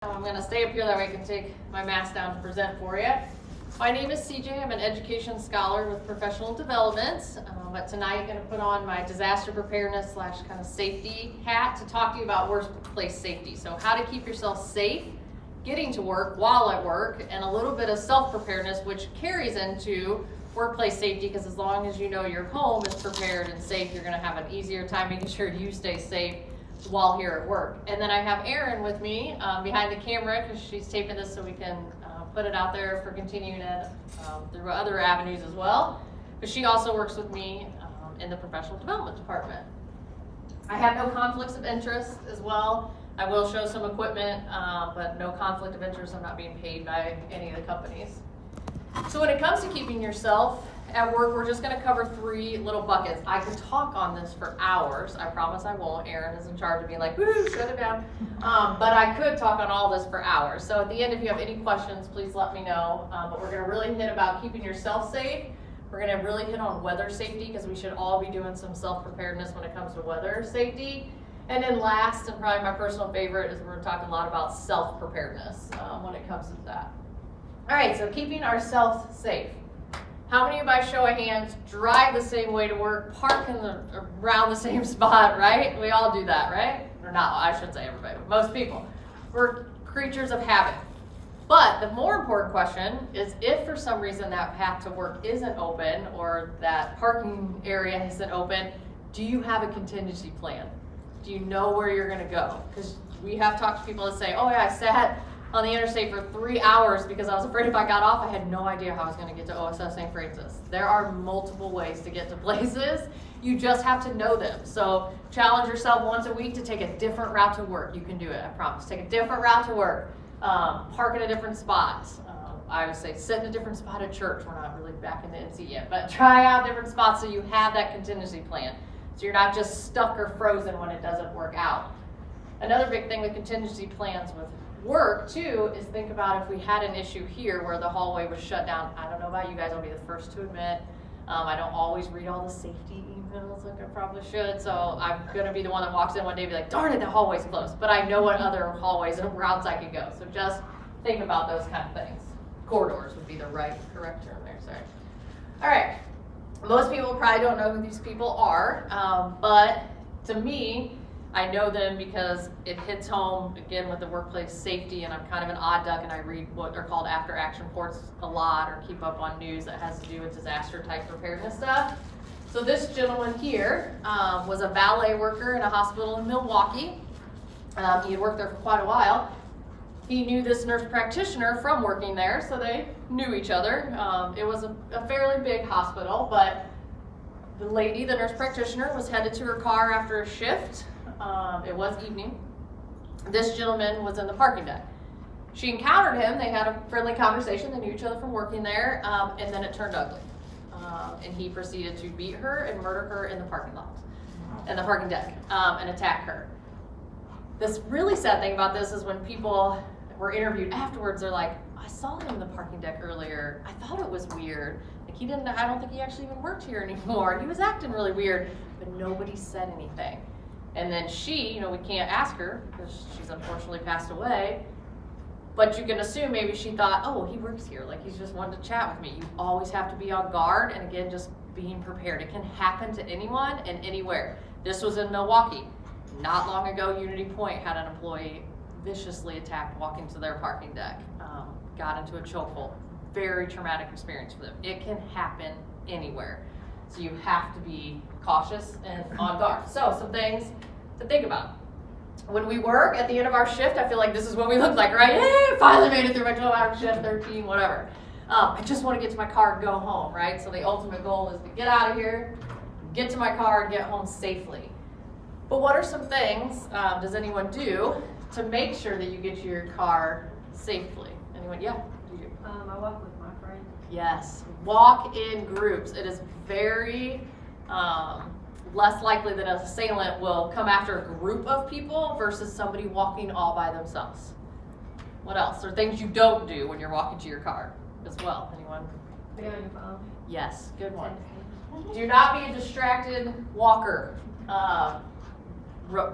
I'm going to stay up here that way I can take my mask down to present for you. My name is CJ. I'm an education scholar with professional development, but tonight I'm going to put on my disaster preparedness / kind of safety hat to talk to you about workplace safety. So how to keep yourself safe, getting to work while at work, and a little bit of self-preparedness, which carries into workplace safety, because as long as you know your home is prepared and safe, you're going to have an easier time making sure you stay safe while here at work. And then I have Erin with me behind the camera, because she's taping this so we can put it out there for continuing it through other avenues as well. But she also works with me in the professional development department. I have no conflicts of interest as well. I will show some equipment, but no conflict of interest. I'm not being paid by any of the companies. So when it comes to keeping yourself at work, we're just going to cover 3 little buckets. I could talk on this for hours. I promise I won't. Erin is in charge of being like, woo, shut it down. But I could talk on all this for hours. So at the end, if you have any questions, please let me know. But we're going to really hit about keeping yourself safe. We're going to really hit on weather safety, because we should all be doing some self-preparedness when it comes to weather safety. And then last, and probably my personal favorite, is we're going to talk a lot about self-preparedness when it comes to that. All right, so keeping ourselves safe. How many of you, by show of hands, drive the same way to work, park around the same spot, right? We all do that, right? Or not, I shouldn't say everybody, but most people. We're creatures of habit. But the more important question is, if for some reason that path to work isn't open, or that parking area isn't open, do you have a contingency plan? Do you know where you're going to go? Because we have talked to people that say, oh yeah, I sat on the interstate for 3 hours because I was afraid if I got off, I had no idea how I was going to get to OSS St. Francis. There are multiple ways to get to places. You just have to know them. So challenge yourself once a week to take a different route to work. You can do it, I promise. Take a different route to work. Park in a different spot. I would say sit in a different spot at church. We're not really back in the NC yet, but try out different spots so you have that contingency plan. So you're not just stuck or frozen when it doesn't work out. Another big thing with contingency plans with work too is think about if we had an issue here where the hallway was shut down. I don't know about you guys, I'll be the first to admit, I don't always read all the safety emails like I probably should, so I'm gonna be the one that walks in one day and be like, darn it, the hallway's closed, but I know what other hallways and routes I can go, so just think about those kind of things. Corridors would be the correct term there, sorry. All right, most people probably don't know who these people are, but to me, I know them because it hits home, again, with the workplace safety, and I'm kind of an odd duck, and I read what are called after-action reports a lot, or keep up on news that has to do with disaster-type preparedness stuff. So this gentleman here was a valet worker in a hospital in Milwaukee. He had worked there for quite a while. He knew this nurse practitioner from working there, so they knew each other. It was a fairly big hospital, but the lady, the nurse practitioner, was headed to her car after a shift. It was evening. This gentleman was in the parking deck. She encountered him. They had a friendly conversation. They knew each other from working there, and then it turned ugly. And he proceeded to beat her and murder her in the parking lot, in the parking deck, and attack her. This really sad thing about this is when people were interviewed afterwards, they're like, I saw him in the parking deck earlier. I thought it was weird. Like I don't think he actually even worked here anymore. He was acting really weird, but nobody said anything. And then she, we can't ask her because she's unfortunately passed away, but you can assume maybe she thought, oh, he works here, like he's just wanted to chat with me. You always have to be on guard, and again, just being prepared. It can happen to anyone and anywhere. This was in Milwaukee. Not long ago, Unity Point had an employee viciously attacked walking to their parking deck, got into a chokehold. Very traumatic experience for them. It can happen anywhere. So you have to be cautious and on guard. So some things to think about. When we work at the end of our shift, I feel like this is what we look like, right? Hey, finally made it through my 12-hour shift, 13, whatever. I just want to get to my car and go home, right? So the ultimate goal is to get out of here, get to my car, and get home safely. But what are some things does anyone do to make sure that you get to your car safely? Anyone? Yeah. I walk with my friend. Yes, walk in groups. It is very less likely that an assailant will come after a group of people versus somebody walking all by themselves. What else? There are things you don't do when you're walking to your car as well. Anyone? Be on your phone. Yes, good one. Do not be a distracted walker.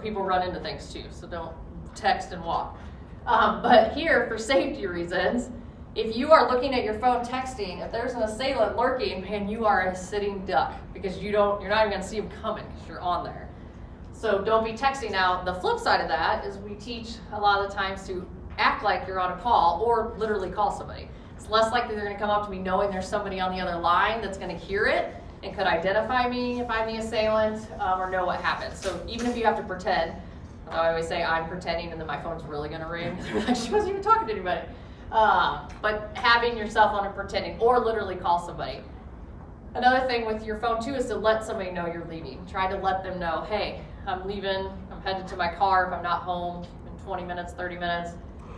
People run into things too, so don't text and walk. But here, for safety reasons, if you are looking at your phone texting, if there's an assailant lurking, man, you are a sitting duck because you're not even gonna see them coming because you're on there. So don't be texting. Now, the flip side of that is we teach a lot of the times to act like you're on a call or literally call somebody. It's less likely they're gonna come up to me knowing there's somebody on the other line that's gonna hear it and could identify me if I'm the assailant or know what happened. So even if you have to pretend, I always say I'm pretending and then my phone's really gonna ring. Like, she wasn't even talking to anybody. But having yourself on and pretending or literally call somebody. Another thing with your phone too is to let somebody know you're leaving. Try to let them know, hey, I'm leaving, I'm headed to my car if I'm not home in 20 minutes, 30 minutes.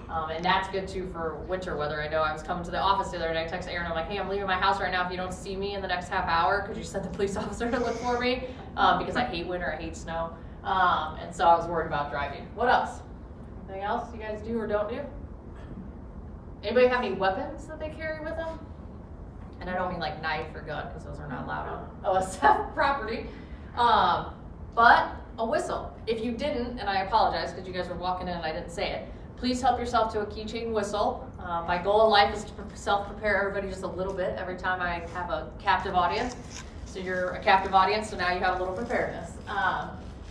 And that's good too for winter weather. I know I was coming to the office the other day, I texted Aaron, I'm like, hey, I'm leaving my house right now. If you don't see me in the next half hour, could you send the police officer to look for me? Because I hate winter, I hate snow. And so I was worried about driving. What else? Anything else you guys do or don't do? Anybody have any weapons that they carry with them? And I don't mean like knife or gun because those are not allowed on OSF property. But a whistle. If you didn't, and I apologize because you guys were walking in and I didn't say it, please help yourself to a keychain whistle. My goal in life is to self-prepare everybody just a little bit every time I have a captive audience. So you're a captive audience, so now you have a little preparedness.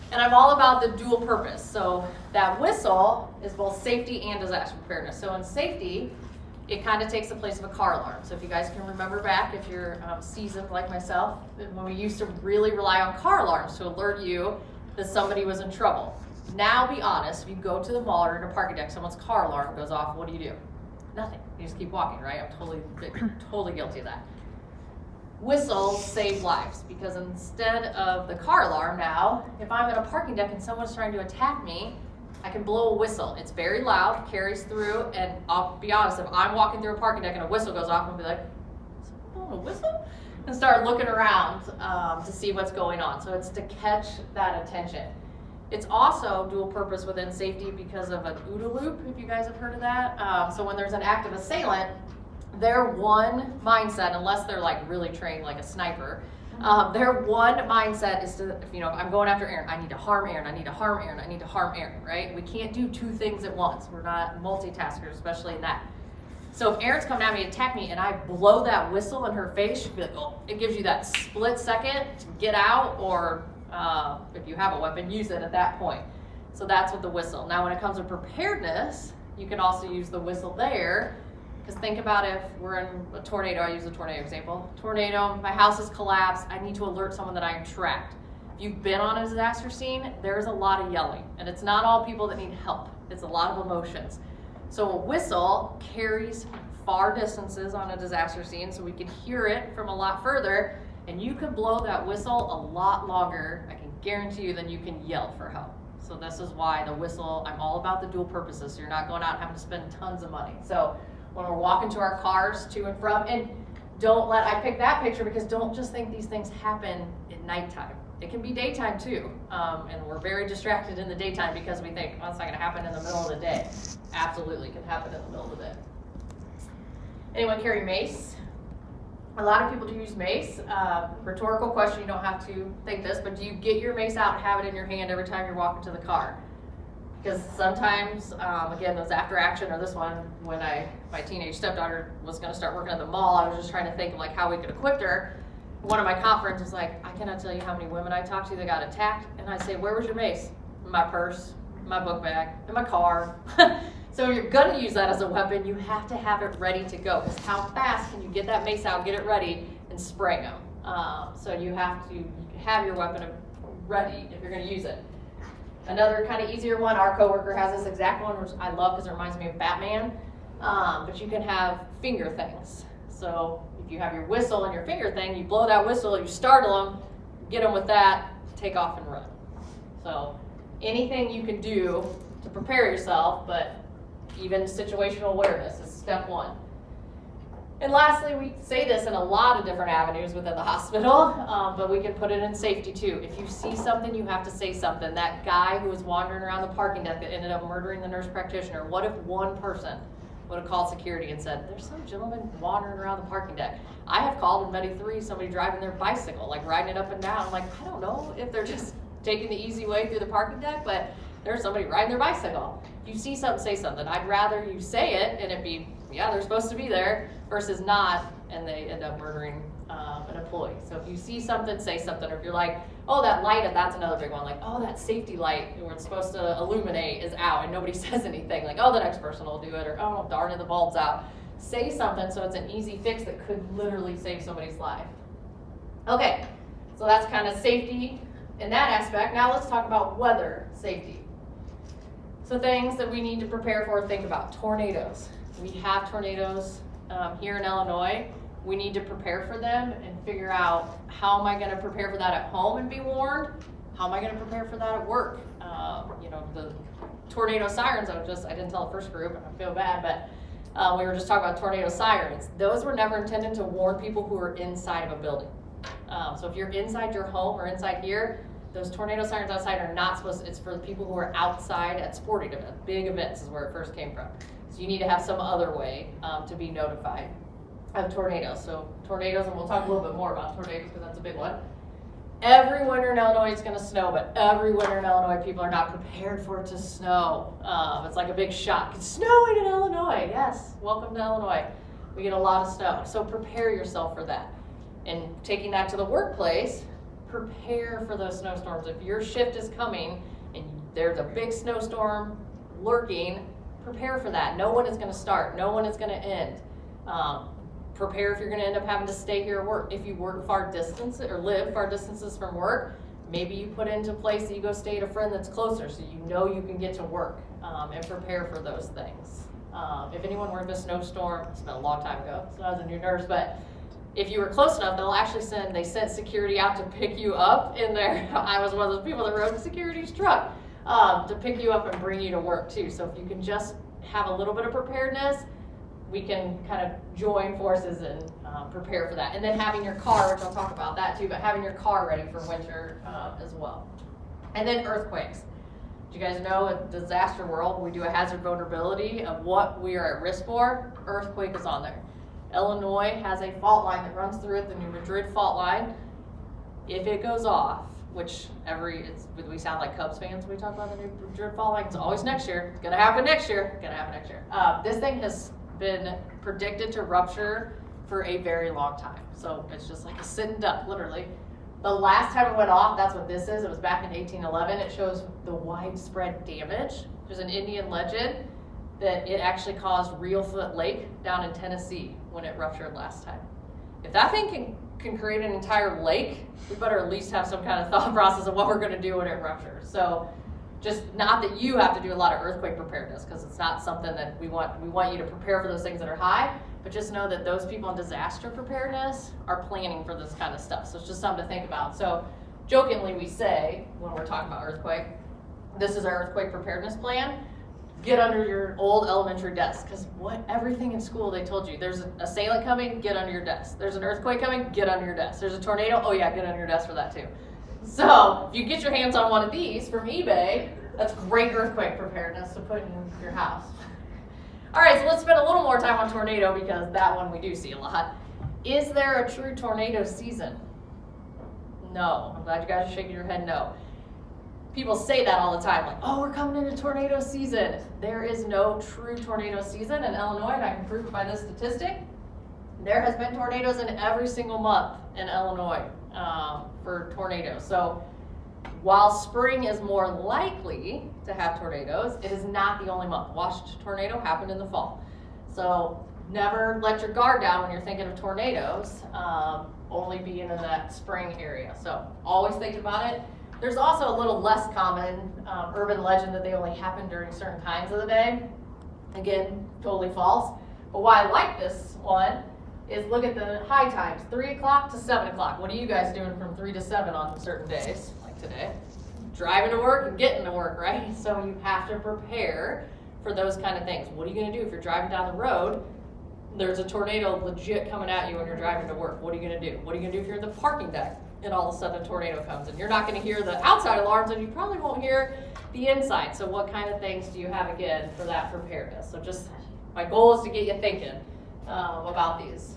And I'm all about the dual purpose. So that whistle is both safety and disaster preparedness. So in safety, it kind of takes the place of a car alarm. So if you guys can remember back, if you're seasoned like myself, when we used to really rely on car alarms to alert you that somebody was in trouble. Now be honest, if you go to the mall or in a parking deck, someone's car alarm goes off, what do? Nothing. You just keep walking, right? I'm totally guilty of that. Whistles save lives because instead of the car alarm now, if I'm in a parking deck and someone's trying to attack me, I can blow a whistle. It's very loud, carries through, and I'll be honest, if I'm walking through a parking deck and a whistle goes off, I'll be like, is someone blowing a whistle? And start looking around to see what's going on. So it's to catch that attention. It's also dual purpose within safety because of an OODA loop, if you guys have heard of that. So when there's an active assailant, their one mindset, unless they're like really trained like a sniper, their one mindset is to, if I'm going after Aaron, I need to harm Aaron, I need to harm Aaron, I need to harm Aaron, right? We can't do two things at once. We're not multitaskers, especially in that. So if Aaron's coming at me to attack me and I blow that whistle in her face, she'll be like, oh, it gives you that split second to get out, or if you have a weapon, use it at that point. So that's with the whistle. Now when it comes to preparedness, you can also use the whistle there. Because think about if we're in a tornado, I use a tornado example. Tornado, my house has collapsed, I need to alert someone that I am trapped. If you've been on a disaster scene, there's a lot of yelling. And it's not all people that need help. It's a lot of emotions. So a whistle carries far distances on a disaster scene, so we can hear it from a lot further, and you can blow that whistle a lot longer, I can guarantee you, than you can yell for help. So this is why the whistle, I'm all about the dual purposes, so you're not going out and having to spend tons of money. So when we're walking to our cars to and from, and I picked that picture because don't just think these things happen at nighttime. It can be daytime too, and we're very distracted in the daytime because we think, well, it's not gonna happen in the middle of the day. Absolutely can happen in the middle of the day. Anyone carry mace? A lot of people do use mace. Rhetorical question, you don't have to think this, but do you get your mace out and have it in your hand every time you're walking to the car? Because sometimes, again, those after action, or this one, when my teenage stepdaughter was gonna start working at the mall, I was just trying to think of like how we could equip her. One of my conference was like, I cannot tell you how many women I talked to that got attacked, and I say, where was your mace? In my purse, in my book bag, in my car. So if you're gonna use that as a weapon, you have to have it ready to go. Because how fast can you get that mace out, get it ready, and spray them? So you have to have your weapon ready if you're gonna use it. Another kind of easier one, our coworker has this exact one, which I love because it reminds me of Batman. But you can have finger things. So if you have your whistle and your finger thing, you blow that whistle, you startle them, get them with that, take off and run. So anything you can do to prepare yourself, but even situational awareness is step one. And lastly, we say this in a lot of different avenues within the hospital, but we can put it in safety too. If you see something, you have to say something. That guy who was wandering around the parking deck that ended up murdering the nurse practitioner, what if one person would have called security and said, there's some gentleman wandering around the parking deck? I have called in Meddy 3 somebody driving their bicycle, like riding it up and down. I'm like, I don't know if they're just taking the easy way through the parking deck, but there's somebody riding their bicycle. If If you see something, say something. I'd rather you say it and it be, yeah, they're supposed to be there, versus not, and they end up murdering an employee. So if you see something, say something. Or if you're like, oh, that light, and that's another big one, like, oh, that safety light where it's supposed to illuminate is out, and nobody says anything, like, oh, the next person will do it, or oh, darn it, the bulb's out. Say something so it's an easy fix that could literally save somebody's life. Okay, so that's kind of safety in that aspect. Now let's talk about weather safety. So things that we need to prepare for, think about. Tornadoes. We have tornadoes here in Illinois. We need to prepare for them and figure out, how am I going to prepare for that at home and be warned? How am I going to prepare for that at work? The tornado sirens, I didn't tell the first group, and I feel bad, but we were just talking about tornado sirens. Those were never intended to warn people who are inside of a building. So if you're inside your home or inside here, those tornado sirens outside are not supposed to, it's for the people who are outside at sporting events. Big events is where it first came from. So you need to have some other way to be notified of tornadoes. So tornadoes, and we'll talk a little bit more about tornadoes because that's a big one. Every winter in Illinois it's going to snow, but every winter in Illinois people are not prepared for it to snow. It's like a big shock. It's snowing in Illinois. Yes, welcome to Illinois. We get a lot of snow. So prepare yourself for that. And taking that to the workplace, prepare for those snowstorms. If your shift is coming and there's a big snowstorm lurking, prepare for that. Know when it's going to start. Know when it's going to end. Prepare if you're going to end up having to stay here at work. If you work far distances or live far distances from work, maybe you put into place that you go stay at a friend that's closer so you know you can get to work, and prepare for those things. If anyone were in a snowstorm, it's been a long time ago, so I was a new nurse, but if you were close enough, they'll actually sent security out to pick you up in there. I was one of those people that rode security's truck to pick you up and bring you to work too. So if you can just have a little bit of preparedness, we can kind of join forces and prepare for that. And then having your car, which I'll talk about that too, but having your car ready for winter as well. And then earthquakes. Do you guys know in disaster world, we do a hazard vulnerability of what we are at risk for? Earthquake is on there. Illinois has a fault line that runs through it, the New Madrid fault line. If it goes off, which we sound like Cubs fans when we talk about the New Madrid fault line, it's always next year. It's gonna happen next year. This thing has been predicted to rupture for a very long time. So it's just like a sitting duck, literally. The last time it went off, that's what this is. It was back in 1811. It shows the widespread damage. There's an Indian legend that it actually caused Reelfoot Lake down in Tennessee when it ruptured last time. If that thing can create an entire lake, we better at least have some kind of thought process of what we're gonna do when it ruptures. So just not that you have to do a lot of earthquake preparedness, because it's not something that we want you to prepare for those things that are high, but just know that those people in disaster preparedness are planning for this kind of stuff. So it's just something to think about. So jokingly we say, when we're talking about earthquake, this is our earthquake preparedness plan. Get under your old elementary desk, because everything in school they told you, there's an assailant coming, get under your desk. There's an earthquake coming, get under your desk. There's a tornado, oh yeah, get under your desk for that too. So if you get your hands on one of these from eBay, that's great earthquake preparedness to put in your house. All right, so let's spend a little more time on tornado, because that one we do see a lot. Is there a true tornado season? No. I'm glad you guys are shaking your head no. People say that all the time, like, oh, we're coming into tornado season. There is no true tornado season in Illinois, and I can prove it by this statistic. There has been tornadoes in every single month in Illinois for tornadoes. So while spring is more likely to have tornadoes, it is not the only month. Watched tornado happened in the fall. So never let your guard down when you're thinking of tornadoes, only being in that spring area. So always think about it. There's also a little less common urban legend that they only happen during certain times of the day. Again, totally false. But why I like this one is look at the high times, 3 o'clock to 7 o'clock. What are you guys doing from 3 to 7 on certain days, like today? Driving to work and getting to work, right? So you have to prepare for those kind of things. What are you gonna do if you're driving down the road, there's a tornado legit coming at you when you're driving to work? What are you gonna do? What are you gonna do if you're in the parking deck and all of a sudden a tornado comes? And you're not gonna hear the outside alarms, and you probably won't hear the inside. So what kind of things do you have again for that preparedness? So just, my goal is to get you thinking about these.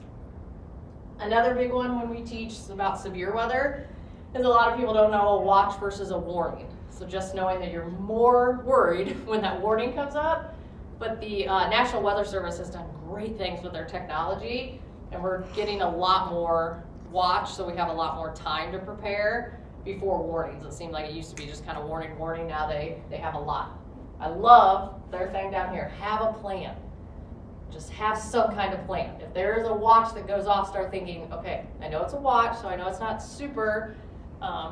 Another big one when we teach about severe weather is a lot of people don't know a watch versus a warning. So just knowing that you're more worried when that warning comes up. But the National Weather Service has done great things with their technology, and we're getting a lot more watch, so we have a lot more time to prepare before warnings. It seemed like it used to be just kind of warning, warning. Now they have a lot. I love their thing down here. Have a plan. Just have some kind of plan. If there is a watch that goes off, start thinking, okay, I know it's a watch, so I know it's not super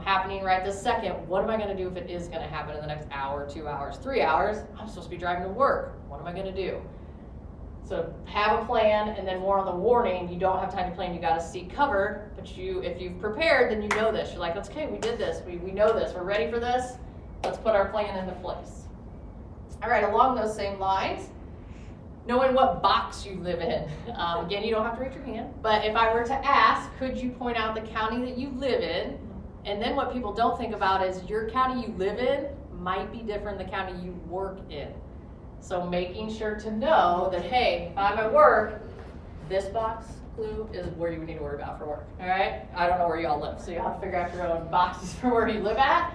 happening right this second. What am I going to do if it is going to happen in the next hour, 2 hours, 3 hours? I'm supposed to be driving to work. What am I going to do? So have a plan, and then more on the warning. You don't have time to plan. You got to seek cover. But if you've prepared, then you know this. You're like, okay, we did this. We know this. We're ready for this. Let's put our plan into place. All right, along those same lines, knowing what box you live in. Again, you don't have to raise your hand, but if I were to ask, could you point out the county that you live in? And then what people don't think about is your county you live in might be different than the county you work in. So making sure to know that, hey, if I'm at work, this box clue is where you need to worry about for work, all right? I don't know where y'all live, so you'll have to figure out your own boxes for where you live at.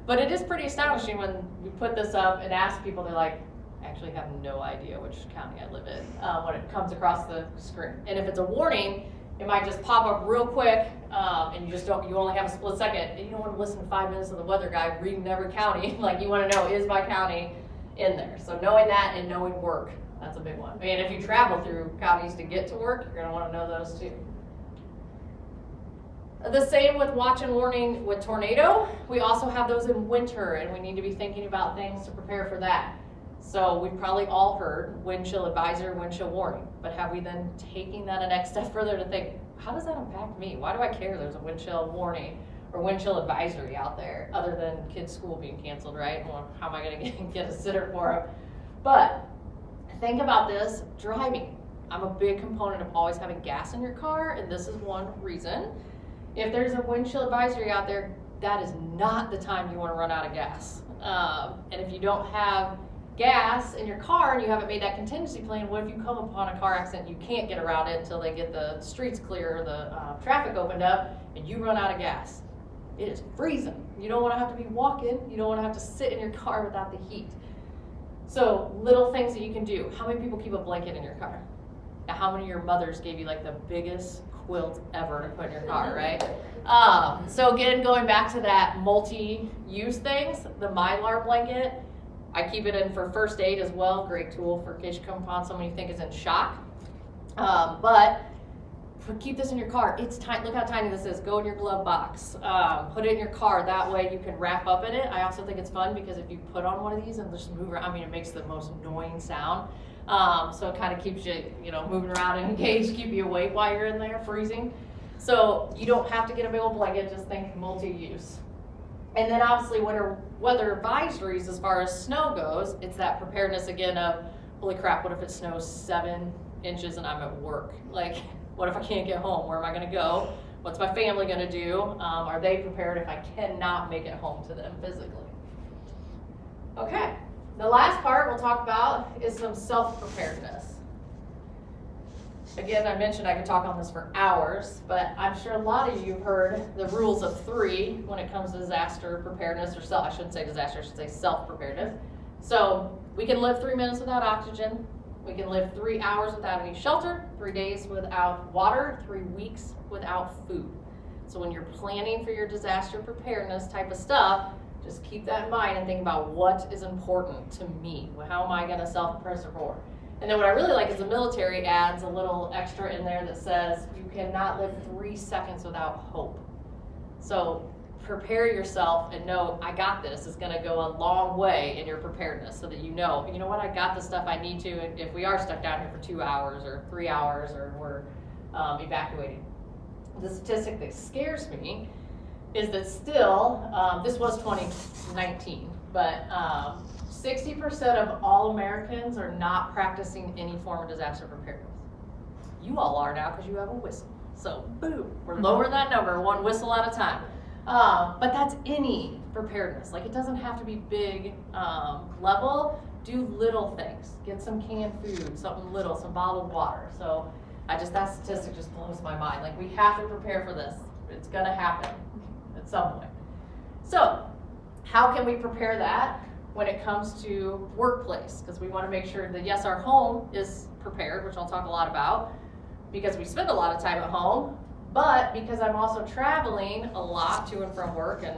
But it is pretty astonishing when we put this up and ask people, they're like, actually have no idea which county I live in when it comes across the screen. And if it's a warning, it might just pop up real quick, and you only have a split second, and you don't want to listen to 5 minutes of the weather guy reading every county. Like, you want to know, is my county in there? So knowing that and knowing work, that's a big one. And if you travel through counties to get to work, you're going to want to know those too. The same with watch and warning with tornado. We also have those in winter, and we need to be thinking about things to prepare for that. So we've probably all heard wind chill advisory, wind chill warning, but have we then taken that a next step further to think, how does that impact me? Why do I care there's a wind chill warning or wind chill advisory out there, other than kids' school being canceled, right? Well, how am I going to get a sitter for them? But think about this, driving. I'm a big component of always having gas in your car, and this is one reason. If there's a wind chill advisory out there, that is not the time you want to run out of gas. And if you don't have gas in your car and you haven't made that contingency plan, what if you come upon a car accident, you can't get around it until they get the streets clear or the traffic opened up, and you run out of gas? It is freezing. You don't want to have to be walking. You don't want to have to sit in your car without the heat. So little things that you can do. How many people keep a blanket in your car? Now, how many of your mothers gave you like the biggest quilt ever to put in your car, right? So again, going back to that multi-use things, the Mylar blanket, I keep it in for first aid as well. Great tool for in case you come upon someone you think is in shock. But keep this in your car. It's tiny. Look how tiny this is. Go in your glove box. Put it in your car. That way you can wrap up in it. I also think it's fun because if you put on one of these and just move around, it makes the most annoying sound. So it kind of keeps you, moving around and engaged, keep you awake while you're in there freezing. So you don't have to get a big old blanket. Just think multi-use. And then obviously winter weather advisories as far as snow goes, it's that preparedness again of, holy crap, what if it snows 7 inches and I'm at work? Like, what if I can't get home? Where am I going to go? What's my family going to do? Are they prepared if I cannot make it home to them physically? Okay, the last part we'll talk about is some self-preparedness. Again, I mentioned I could talk on this for hours, but I'm sure a lot of you have heard the rules of 3 when it comes to disaster preparedness, or I shouldn't say disaster, I should say self-preparedness. So we can live 3 minutes without oxygen. We can live 3 hours without any shelter, 3 days without water, 3 weeks without food. So when you're planning for your disaster preparedness type of stuff, just keep that in mind and think about what is important to me. How am I going to self-preserve? And then what I really like is the military adds a little extra in there that says you cannot live 3 seconds without hope. So prepare yourself and know, I got this. It's going to go a long way in your preparedness so that you know what, I got the stuff I need to if we are stuck down here for 2 hours or 3 hours or we're evacuating. The statistic that scares me is that still, this was 2019, but 60% of all Americans are not practicing any form of disaster preparedness. You all are now because you have a whistle. So boom, we're lowering that number 1 whistle at a time. But that's any preparedness. Like, it doesn't have to be big level. Do little things. Get some canned food, something little, some bottled water. So that statistic just blows my mind. Like, we have to prepare for this. It's gonna happen at some point. So How can we prepare that when it comes to workplace? Because we want to make sure that, yes, our home is prepared, which I'll talk a lot about, because we spend a lot of time at home, but because I'm also traveling a lot to and from work and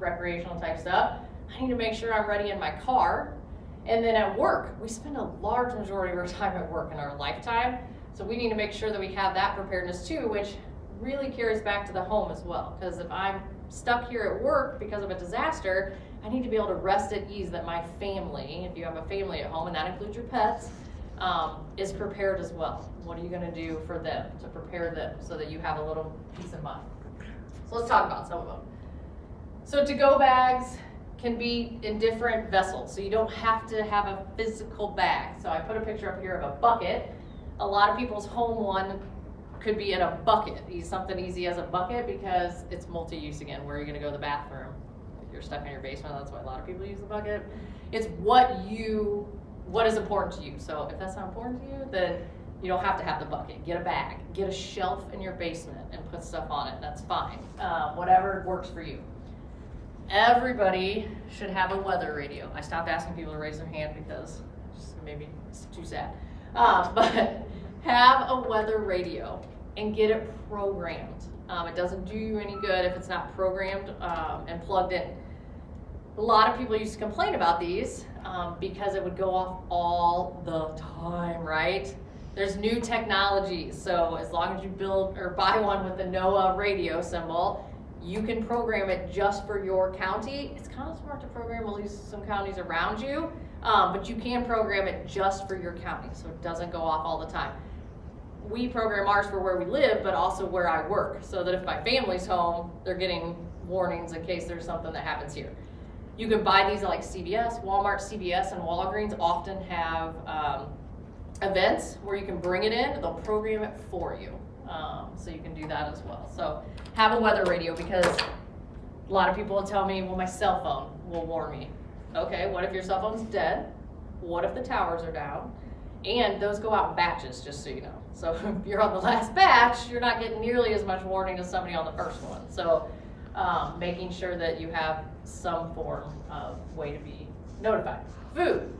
recreational type stuff, I need to make sure I'm ready in my car. And then at work, we spend a large majority of our time at work in our lifetime, so we need to make sure that we have that preparedness too, which really carries back to the home as well. Because if I'm stuck here at work because of a disaster, I need to be able to rest at ease that my family, if you have a family at home, and that includes your pets, is prepared as well. What are you going to do for them to prepare them so that you have a little peace of mind? So let's talk about some of them. So to-go bags can be in different vessels, so you don't have to have a physical bag. So I put a picture up here of a bucket. A lot of people's home one could be in a bucket. Something easy as a bucket because it's multi-use again. Where are you going to go to the bathroom? If you're stuck in your basement, that's why a lot of people use the bucket. It's what is important to you. So if that's not important to you, then you don't have to have the bucket. Get a bag. Get a shelf in your basement and put stuff on it. That's fine. Whatever works for you. Everybody should have a weather radio. I stopped asking people to raise their hand because maybe it's too sad. But have a weather radio and get it programmed. It doesn't do you any good if it's not programmed and plugged in. A lot of people used to complain about these because it would go off all the time, right? There's new technology, so as long as you build or buy one with the NOAA radio symbol, you can program it just for your county. It's kind of smart to program at least some counties around you, but you can program it just for your county, so it doesn't go off all the time. We program ours for where we live, but also where I work, so that if my family's home, they're getting warnings in case there's something that happens here. You can buy these at like CVS, Walmart, CVS, and Walgreens often have events where you can bring it in, they'll program it for you. So you can do that as well. So have a weather radio, because a lot of people will tell me, well, my cell phone will warn me. Okay, what if your cell phone's dead? What if the towers are down? And those go out in batches, just so you know. So if you're on the last batch, you're not getting nearly as much warning as somebody on the first one. So making sure that you have some form of way to be notified. Food.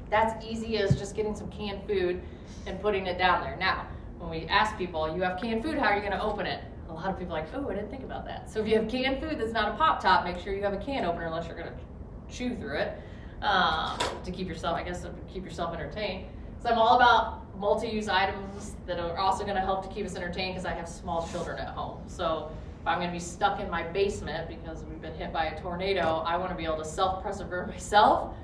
That's easy as just getting some canned food and putting it down there. Now, when we ask people, you have canned food, how are you going to open it? A lot of people are like, oh, I didn't think about that. So if you have canned food that's not a pop top, make sure you have a can opener unless you're going to chew through it to keep yourself, keep yourself entertained. So I'm all about multi-use items that are also going to help to keep us entertained, because I have small children at home. So if I'm going to be stuck in my basement because we've been hit by a tornado, I want to be able to self-preserve myself,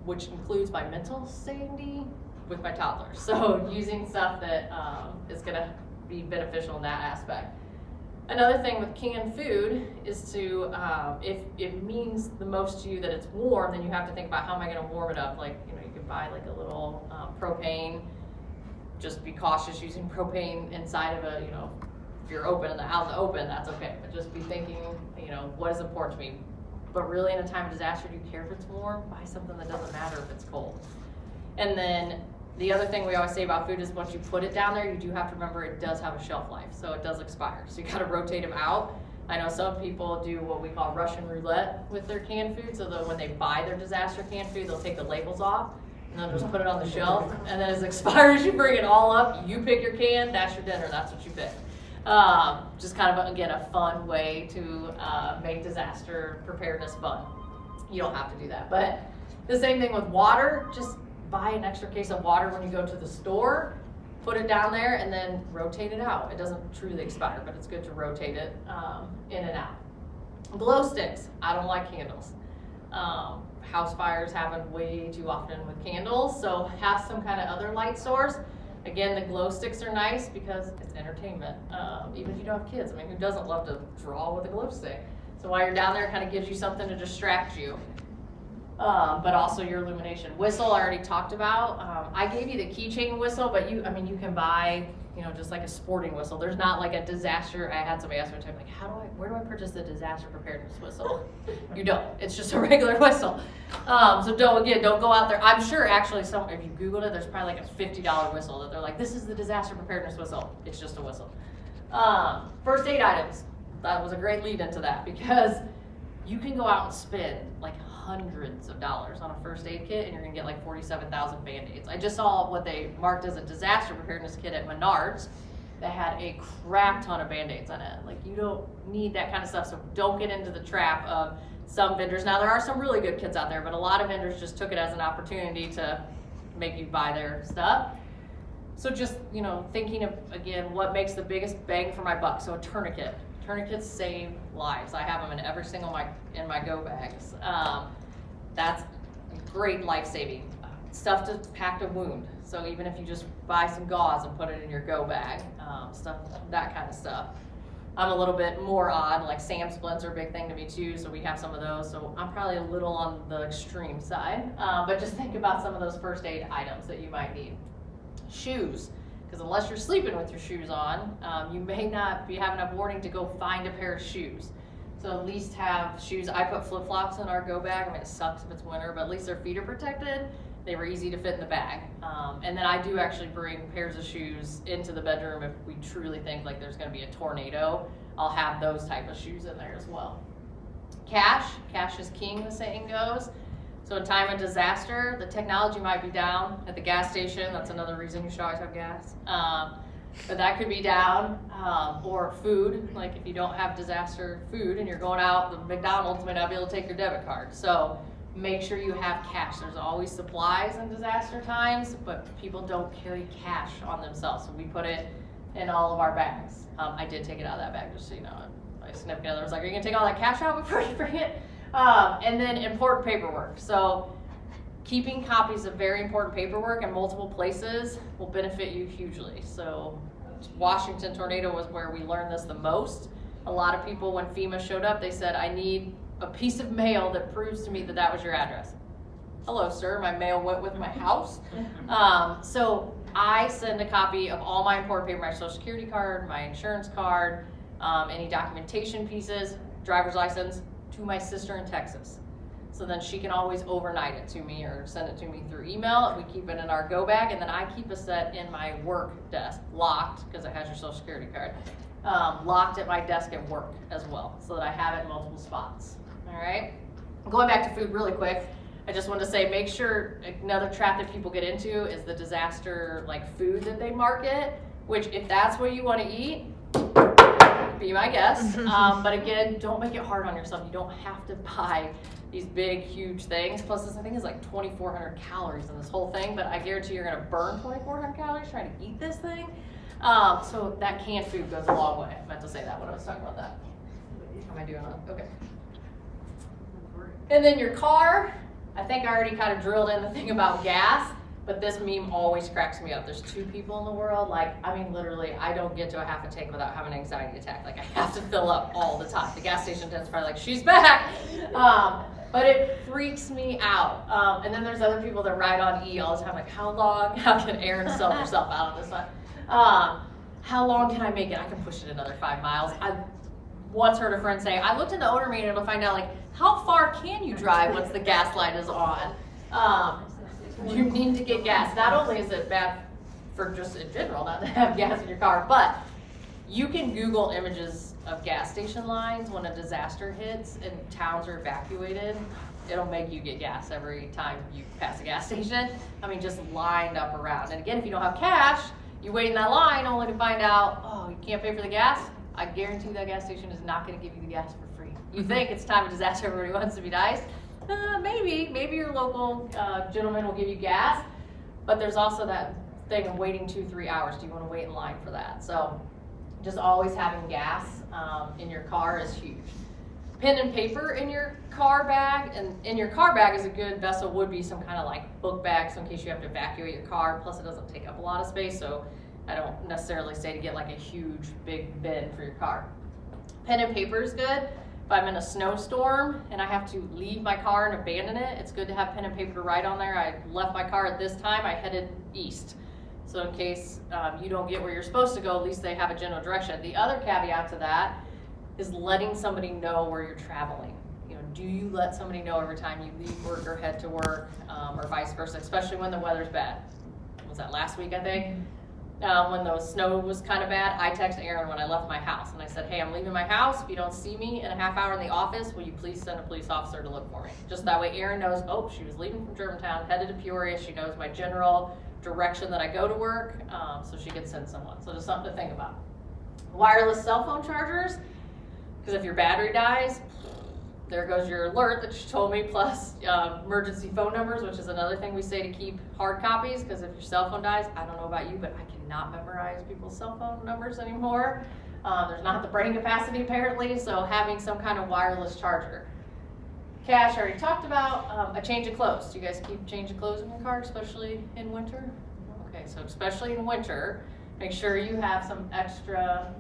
which includes my mental safety with my toddlers. So using stuff that is going to be beneficial in that aspect. Another thing with canned food is to, if it means the most to you that it's warm, then you have to think about, how am I going to warm it up? Like, you could buy like a little propane. Just be cautious using propane inside of a, if you're open and out in the open, that's okay. But just be thinking, what is important to me? But really, in a time of disaster, do you care if it's warm? Buy something that doesn't matter if it's cold. And then the other thing we always say about food is, once you put it down there, you do have to remember it does have a shelf life, so it does expire. So you got to rotate them out. I know some people do what we call Russian roulette with their canned food, so that when they buy their disaster canned food, they'll take the labels off and they'll just put it on the shelf. And then as it expires, you bring it all up, you pick your can, that's your dinner, that's what you pick. Just kind of, again, a fun way to make disaster preparedness fun. You don't have to do that. But the same thing with water, just buy an extra case of water when you go to the store, put it down there, and then rotate it out. It doesn't truly expire, but it's good to rotate it in and out. Glow sticks. I don't like candles. House fires happen way too often with candles, so have some kind of other light source. Again, the glow sticks are nice because it's entertainment. Even if you don't have kids, who doesn't love to draw with a glow stick? So while you're down there, it kind of gives you something to distract you. But also your illumination. Whistle, I already talked about. I gave you the keychain whistle, but you can buy, just like a sporting whistle. There's not like a disaster. I had somebody ask me one time, like, where do I purchase the disaster preparedness whistle? You don't. It's just a regular whistle. So don't go out there. I'm sure actually if you Googled it, there's probably like a $50 whistle that they're like, this is the disaster preparedness whistle. It's just a whistle. First aid items. That was a great lead into that, because you can go out and spend like hundreds of dollars on a first aid kit and you're gonna get like 47,000 Band-Aids. I just saw what they marked as a disaster preparedness kit at Menards that had a crap ton of Band-Aids on it. Like, you don't need that kind of stuff, so don't get into the trap of some vendors. Now, there are some really good kits out there, but a lot of vendors just took it as an opportunity to make you buy their stuff. So just, thinking of, again, what makes the biggest bang for my buck. So a tourniquet. Tourniquets save lives. I have them in every single in my go bags. That's great life-saving stuff to pack a wound. So even if you just buy some gauze and put it in your go bag, that kind of stuff. I'm a little bit more odd, like SAM splints are a big thing to me too, so we have some of those. So I'm probably a little on the extreme side, but just think about some of those first aid items that you might need. Shoes, because unless you're sleeping with your shoes on, you may not have enough warning to go find a pair of shoes. So at least have shoes. I put flip-flops in our go bag. I mean, it sucks if it's winter, but at least their feet are protected. They were easy to fit in the bag. And then I do actually bring pairs of shoes into the bedroom if we truly think like there's gonna be a tornado. I'll have those type of shoes in there as well. Cash is king, the saying goes. So in time of disaster, the technology might be down at the gas station. That's another reason you should always have gas. But that could be down, or food. Like if you don't have disaster food and you're going out, the McDonald's may not be able to take your debit card. So make sure you have cash. There's always supplies in disaster times, but people don't carry cash on themselves. So we put it in all of our bags. I did take it out of that bag, just so you know. My significant other was like, are you gonna take all that cash out before you bring it? And then important paperwork. So keeping copies of very important paperwork in multiple places will benefit you hugely. So Washington tornado was where we learned this the most. A lot of people, when FEMA showed up, they said, I need a piece of mail that proves to me that that was your address. Hello, sir, my mail went with my house. So I send a copy of all my important paper, my social security card, my insurance card, any documentation pieces, driver's license, to my sister in Texas. So then she can always overnight it to me or send it to me through email. We keep it in our go bag, and then I keep a set in my work desk, locked, because it has your social security card, locked at my desk at work as well, so that I have it in multiple spots. All right, going back to food really quick, I just wanted to say, make sure, another trap that people get into is the disaster food that they market, which if that's what you want to eat, be my guest. But again, don't make it hard on yourself. You don't have to buy these big, huge things. Plus, this thing is like 2,400 calories in this whole thing, but I guarantee you're gonna burn 2,400 calories trying to eat this thing. So that canned food goes a long way. I meant to say that when I was talking about that. How am I doing on? Okay. And then your car, I think I already kind of drilled in the thing about gas, but this meme always cracks me up. There's two people in the world, literally, I don't get to a half a tank without having an anxiety attack. I have to fill up all the time. The gas station attendant's probably like, she's back. But it freaks me out. And then there's other people that ride on E all the time, how can Erin sell herself out of this one? How long can I make it? I can push it another 5 miles. I once heard a friend say, I looked in the odor manual to find out, how far can you drive once the gas light is on? You need to get gas. Not only is it bad for just in general not to have gas in your car, but you can Google images of gas station lines when a disaster hits and towns are evacuated. It'll make you get gas every time you pass a gas station. Just lined up around. And again, if you don't have cash, you wait in that line only to find out, oh, you can't pay for the gas. I guarantee that gas station is not going to give you the gas for free. You think it's time of disaster, everybody wants to be nice. Maybe your local gentleman will give you gas, but there's also that thing of waiting 2-3 hours. Do you want to wait in line for that? So just always having gas in your car is huge. Pen and paper in your car bag, and in your car bag is a good vessel, would be some kind of book bag, so in case you have to evacuate your car, plus it doesn't take up a lot of space, so I don't necessarily say to get a huge big bin for your car. Pen and paper is good. If I'm in a snowstorm and I have to leave my car and abandon it, it's good to have pen and paper to write on there. I left my car at this time, I headed east. So in case you don't get where you're supposed to go, at least they have a general direction. The other caveat to that is letting somebody know where you're traveling. Do you let somebody know every time you leave work or head to work, or vice versa, especially when the weather's bad? Was that last week, I think? when the snow was kind of bad, I texted Aaron when I left my house, and I said, hey, I'm leaving my house. If you don't see me in a half hour in the office, will you please send a police officer to look for me? Just that way Aaron knows, oh, she was leaving from Germantown, headed to Peoria. She knows my general direction that I go to work, so she could send someone. So just something to think about. Wireless cell phone chargers, because if your battery dies, there goes your alert that you told me, plus emergency phone numbers, which is another thing we say to keep hard copies, because if your cell phone dies, I don't know about you, but I cannot memorize people's cell phone numbers anymore. There's not the brain capacity apparently, so having some kind of wireless charger. Cash, I already talked about. A change of clothes. Do you guys keep change of clothes in your car, especially in winter? Okay, so especially in winter, make sure you have some extra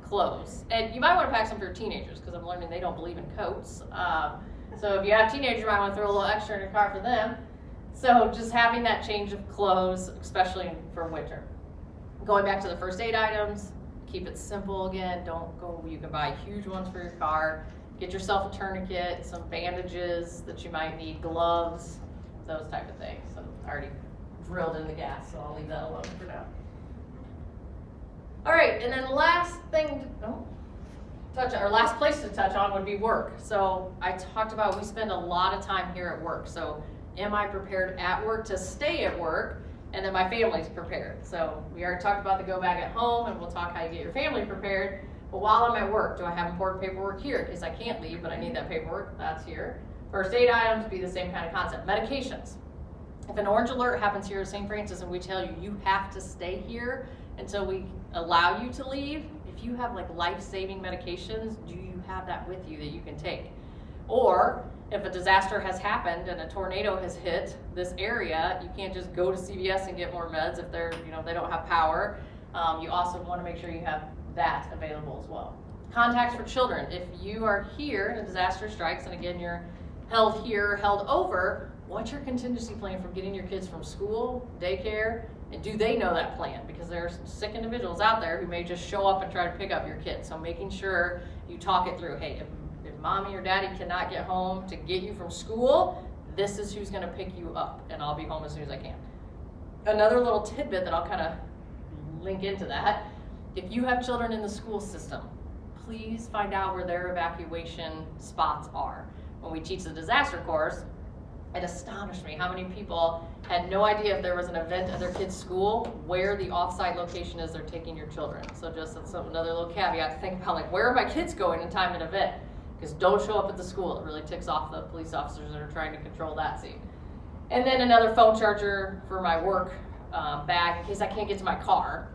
clothes. And you might want to pack some for your teenagers, because I'm learning they don't believe in coats. So if you have teenagers, you might want to throw a little extra in your car for them. So just having that change of clothes, especially for winter. Going back to the first aid items, keep it simple again. Don't go, you can buy huge ones for your car. Get yourself a tourniquet, some bandages that you might need, gloves, those type of things. So I already drilled in the gas, so I'll leave that alone for now. All right, and then last thing last place to touch on would be work. So I talked about we spend a lot of time here at work. So am I prepared at work to stay at work? And then my family's prepared. So we already talked about the go bag at home, and we'll talk how you get your family prepared. But while I'm at work, do I have important paperwork here? In case I can't leave, but I need that paperwork, that's here. First aid items, be the same kind of concept. Medications. If an orange alert happens here at St. Francis and we tell you, you have to stay here until we allow you to leave, if you have like life-saving medications, do you have that with you that you can take? Or if a disaster has happened and a tornado has hit this area, you can't just go to CVS and get more meds if they don't have power. You also want to make sure you have that available as well. Contacts for children. If you are here and a disaster strikes, and again, you're held here, held over, what's your contingency plan for getting your kids from school, daycare, and do they know that plan? Because there are some sick individuals out there who may just show up and try to pick up your kids. So making sure you talk it through. Hey, if mommy or daddy cannot get home to get you from school, this is who's gonna pick you up, and I'll be home as soon as I can. Another little tidbit that I'll kind of link into that, if you have children in the school system, please find out where their evacuation spots are. When we teach the disaster course, it astonished me how many people had no idea if there was an event at their kid's school, where the off-site location is they're taking your children. So just that's another little caveat to think about, like, where are my kids going in time of an event? Because don't show up at the school. It really ticks off the police officers that are trying to control that scene. And then another phone charger for my work bag in case I can't get to my car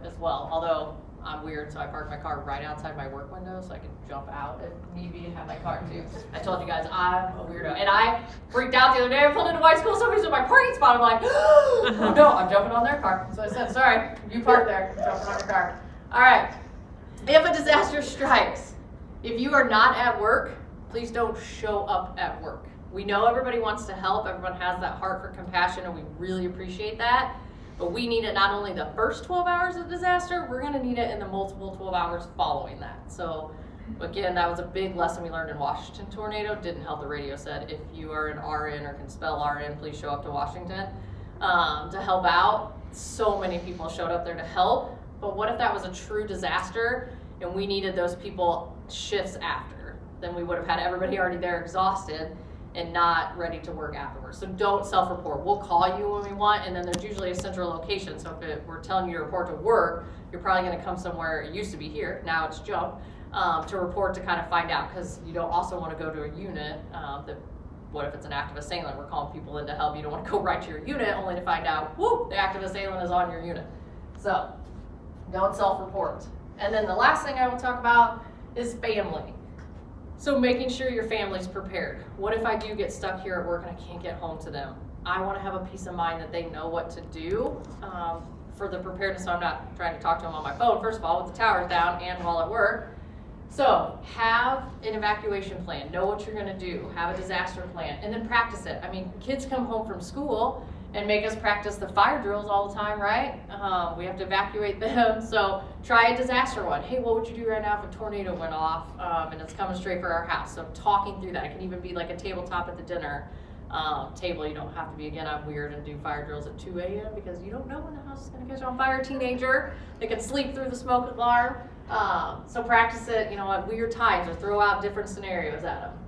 as well. Although I'm weird, so I park my car right outside my work window so I can jump out if need be and have my car too. I told you guys I'm a weirdo. And I freaked out the other day. I pulled into my school, somebody's in my parking spot. I'm like, oh no, I'm jumping on their car. So I said, sorry, you park there, I'm jumping on your car. All right, if a disaster strikes, if you are not at work, please don't show up at work. We know everybody wants to help, everyone has that heart for compassion, and we really appreciate that. But we need it not only the first 12 hours of disaster, we're gonna need it in the multiple 12 hours following that. So again, that was a big lesson we learned in Washington tornado. Didn't help, the radio said, if you are an RN or can spell RN, please show up to Washington to help out. So many people showed up there to help, but what if that was a true disaster and we needed those people shifts after? Then we would have had everybody already there exhausted and not ready to work afterwards. So don't self-report. We'll call you when we want, and then there's usually a central location. So if we're telling you to report to work, you're probably gonna come somewhere, it used to be here, now it's jump, to report to kind of find out, because you don't also wanna go to a unit what if it's an active assailant? We're calling people in to help. You don't wanna go right to your unit only to find out, whoop, the active assailant is on your unit. So don't self-report. And then the last thing I will talk about is family. So making sure your family's prepared. What if I do get stuck here at work and I can't get home to them? I want to have a peace of mind that they know what to do for the preparedness, so I'm not trying to talk to them on my phone, first of all, with the towers down and while at work. So have an evacuation plan. Know what you're going to do. Have a disaster plan, and then practice it. I mean, kids come home from school and make us practice the fire drills all the time, right? We have to evacuate them, so try a disaster one. Hey, what would you do right now if a tornado went off and it's coming straight for our house? So talking through that. It can even be like a tabletop at the dinner table. You don't have to be, again, I'm weird and do fire drills at 2 a.m. because you don't know when the house is going to catch on fire. Teenager, they can sleep through the smoke alarm. So practice it, at weird times or throw out different scenarios at them.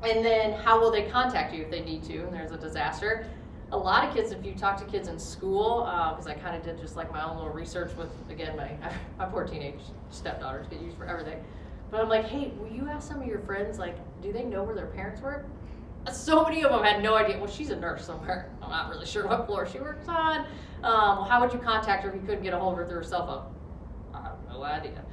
And then how will they contact you if they need to and there's a disaster? A lot of kids, if you talk to kids in school, because I kind of did just like my own little research with, again, my poor teenage stepdaughters get used for everything. But I'm like, hey, will you ask some of your friends, like, do they know where their parents work? So many of them had no idea. Well, she's a nurse somewhere. I'm not really sure what floor she works on. Well, how would you contact her if you couldn't get a hold of her through her cell phone? I have no idea.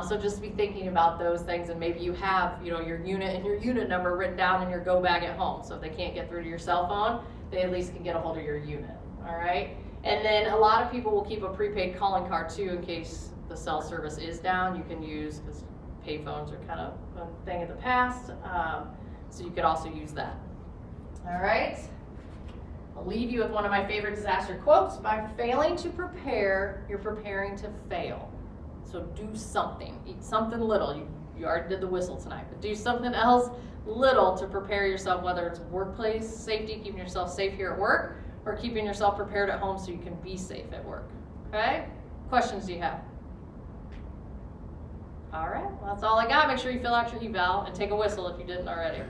So just be thinking about those things, and maybe you have, your unit and your unit number written down in your go bag at home. So if they can't get through to your cell phone, they at least can get a hold of your unit. All right. And then a lot of people will keep a prepaid calling card too in case the cell service is down. You can use, because payphones are kind of a thing of the past. So you could also use that. All right. I'll leave you with one of my favorite disaster quotes. By failing to prepare, you're preparing to fail. So do something. Eat something little. You already did the whistle tonight, but do something else little to prepare yourself, whether it's workplace safety, keeping yourself safe here at work, or keeping yourself prepared at home so you can be safe at work. Okay? Questions do you have? All right. Well, that's all I got. Make sure you fill out your eval and take a whistle if you didn't already.